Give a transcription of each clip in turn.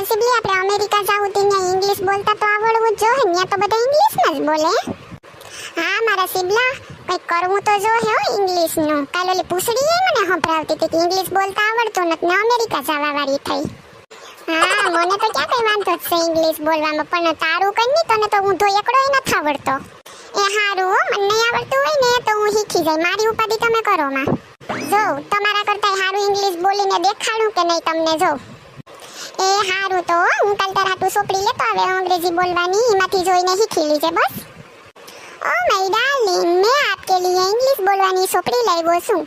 સિબલી આપણે અમેરિકા જાવું તો ત્યાં ઇંગ્લિશ બોલતા તો આવડવું જ જોઈએ, ત્યાં તો બધા ઇંગ્લિશમાં જ બોલે. હા મારા સિબલા, કંઈક કરવું તો જોઈએ હો ઇંગ્લિશનું. કાલ ઓલી પૂછડી મને સંભળાવતી હતી કે ઇંગ્લિશ બોલતા આવડતું નથી ને અમેરિકા જવા વાળી થઈ. હા મને તો ક્યાં કઈ વાંધો જ છે ઇંગ્લિશ બોલવામાં, પણ તારું કઈ નહીં, તને તો ઊંધો એકડો નથી આવડતો. એ હારું હો, મને નહીં આવડતું હોય ને તો હું શીખી જાય, મારી ઉપાધિ તમે કરો માં. જો તમારા કરતા હારું ઇંગ્લિશ બોલીને દેખાડું કે નહીં તમને. જો એ હારું તો હું કાલ તારા હાટુ સોપડી લેતો આવે અંગ્રેજી બોલવાની, એમાંથી જોઈને શીખી લીજે બસ. ઓ માય ડાર્લિંગ, મેં આપકે લીએ ઇંગ્લિશ બોલવાની સોપડી લાવ્યો છું.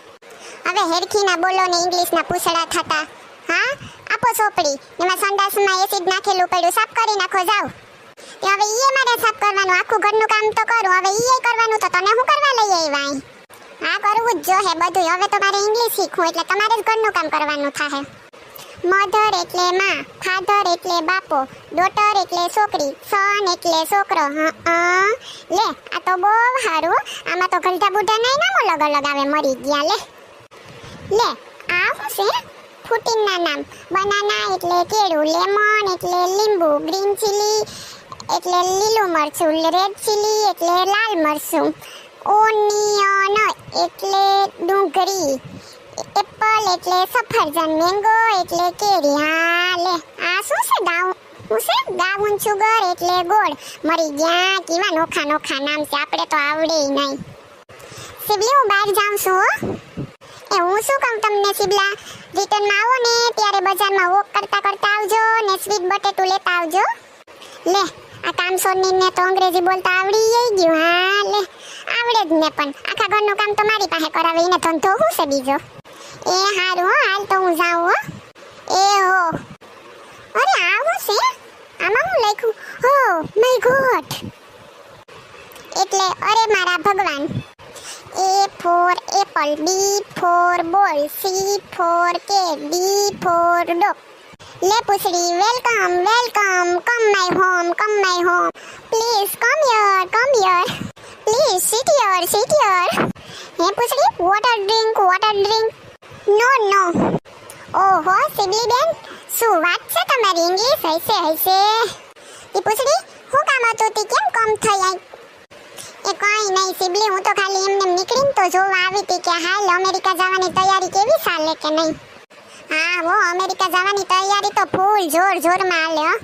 હવે હેરખીના બોલો ને ઇંગ્લિશના પૂછડા થતા. હા આપો સોપડી, એમાં સંડાસમાં એસિડ નાખેલું પડ્યું, સાફ કરી નાખો જાવ. તે હવે ઈએ મારે સાફ કરવાનું, આખું ઘરનું કામ તો કરું, હવે ઈએ કરવાનું તો તને હું કરવા લઈ આવ્યા? હા કરવું જ જોઈએ બધું. હવે તો મારે ઇંગ્લિશ શીખવું એટલે તમારે જ ઘરનું કામ કરવાનું થાય. મધર એટલે માં, ફાધર એટલે બાપો, ડોટર એટલે છોકરી, સન એટલે છોકરો. લે આ તો બહુ સારું. આમાં તો ગલઢા બુઢા નામ અલગ અલગ આવે, મરી ગયા. લે આ શું છે? ફ્રૂટીના નામ. બનાના એટલે કેળું, લેમન એટલે લીંબુ, ગ્રીન ચીલી એટલે લીલું મરચું, રેડ ચીલી એટલે લાલ મરચું, ઓનિયન એટલે ડુંગળી, એપલ એટલે સફરજન, મેંગો એટલે કેરી. હા લે આ શું છે? બ્રાઉન સુગર એટલે ગોળ. મરી ગયા, કેવા નોખા નોખા નામ છે, આપણે તો આવડે નહીં. સિબલી હું બહાર જાઉં છું હો. એ હું શું કહું તમને સિબલા, રિટર્નમાં આવો ને ત્યારે બજારમાં વોક કરતા કરતા આવજો ને સ્વીટ બટેટું લેતા આવજો. લે આ કામસોનીને તો અંગ્રેજી બોલતા આવડી ગયું. હા લે આવડે જ ને, પણ આખા ઘરનું કામ તો મારી પાસે કરાવે, એને ધંધો શું છે બીજો. એ હારું હો, હાલ તો હું જાઉં હો. એ હો, અરે આવું છે, આમાં હું લખ્યું? હો માય ગોડ, એટલે અરે મારા ભગવાન. A for apple, B for ball, C for cat, D for dog. લે પૂછડી, welcome welcome, come my home, please come here, please sit here. હે પૂછડી, વોટર ડ્રિંક. નો. ઓહો સિબલી બેન, શું વાત છે તમારી, ઇંગ્લિશ હશે. એ પૂછડી, હું કામ હતું તી, કેમ કમ થઈ આઈ? એ કઈ નહીં સિબલી, હું તો ખાલી એમને નીકળીને તો જોવા આવી હતી કે હાલ અમેરિકા જવાની તૈયારી કેવી ચાલે કે નહીં. હા વો અમેરિકા જવાની તૈયારી તો ફૂલ જોરમાં હાલે હો.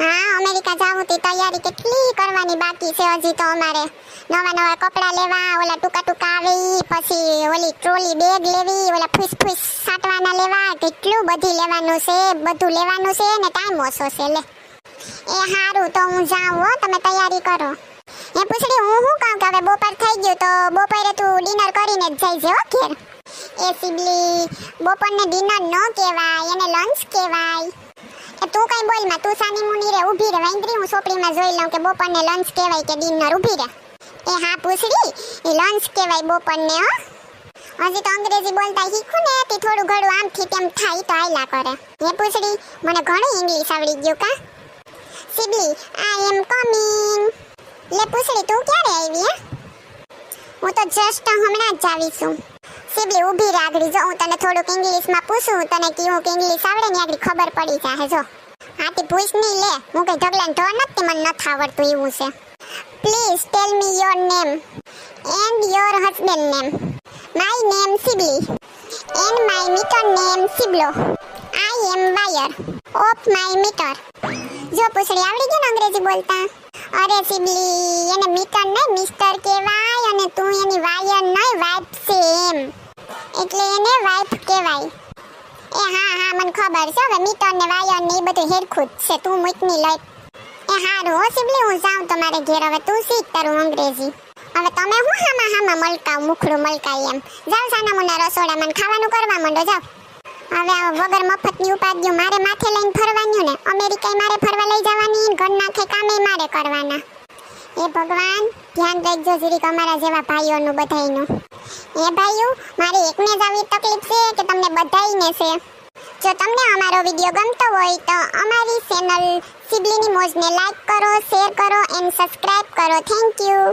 હા અમેરિકા જાવું તે તૈયારી કેટલી કરવાની બાકી છે હજી તો અમારે. નવા કપડાં લેવા, ઓલા ટૂંકા આવે ઈ, પછી ઓલી ટ્રોલી બેગ લેવી, ઓલા ફૂસ સાટવાના લેવા, કેટલું બધું લેવાનું છે ને ટાઈમ ઓછો છે. લે એ હારું તો હું જાઉં હો, તમે તૈયારી કરો. એ પૂછડી, હું શું કહું કે હવે બપોર થઈ ગયું તો બપોરે તું ડિનર કરીને જ જઈજે હો ઘેર. એ સિબલી, બપોરને ડિનર ન કહેવાય, એને લંચ કહેવાય. એ તું કઈ બોલમાં, તું સાની મુની રે, ઊભી રે વાંદરી, હું સોપડીમાં જોઈ લઉં કે બપોરને લંચ કહેવાય કે ડિનર. ઊભી રે. એ હા પૂછડી, એ લંચ કહેવાય બપોરને હો. હજી તો અંગ્રેજી બોલતા શીખું ને તે થોડું ઘણું આમથી તેમ થાય તો આયલા કરે. એ પૂછડી, મને ઘણું ઇંગ્લિશ આવડી ગયું કા. સિબલી, આઈ એમ કમિંગ. લે પૂછડી, તું ક્યારે આવી હે? હું તો જસ્ટ હમણાં જ આવી છું. સિબલી ઊભી રે, આગળ જો હું તને થોડુંક ઇંગ્લિશમાં પૂછું, તને કેવું કે ઇંગ્લિશ આવડે ને આગળ ખબર પડી જાય. જો હાથી પૂછ નહીં, લે હું કઈ ઢગલાને ઢો નથી, મને નથી આવડતું એવું છે. Please tell me your name and your husband name. My name સિબલી એન્ડ માય મીટર નેમ સિબલો. I am wife of my mister. જો પૂછડી આવડી ગયું ને અંગ્રેજી બોલતા? અરે સિબલી, એને મીટર નહીં મિસ્ટર કહેવાય, અને તું એની વાયર નહીં વાઇફ છે એમ, એટલે એને વાઇફ કહેવાય. એ હા મને ખબર છે, હવે મીટર ને વાયર ને એ બધું હેરખું જ છે, તું મૂકની લઈ. એ હારું હો સિબલી, હું જાઉં તમારે ઘેર, હવે તું શીખ તારું અંગ્રેજી. હવે તમે હું હામાં મલકાવ, મુખડું મલકાય એમ. જાવ સાના મુના રસોડામાં ખાવાનું કરવા માંડો, જાવ. હવે વગર મફતની ઉપાધિઓ મારે માથે લઈને ફરવાનું ને, અમેરિકા મારે ફરવા લઈ જવાની, ઘરના કે કામે મારે કરવાના. એ ભગવાન ધ્યાન રાખજો જરીક અમારા જેવા ભાઈઓનું બધાયનું. એ ભાઈઓ, મારે એકને જ આવી તકલીફ છે કે તમને બધાયને છે? જો તમને અમારો વિડિયો ગમતો હોય તો અમારી ચેનલ સિબલીની મોજને લાઈક કરો, શેર કરો એન્ડ સબસ્ક્રાઇબ કરો. Thank you.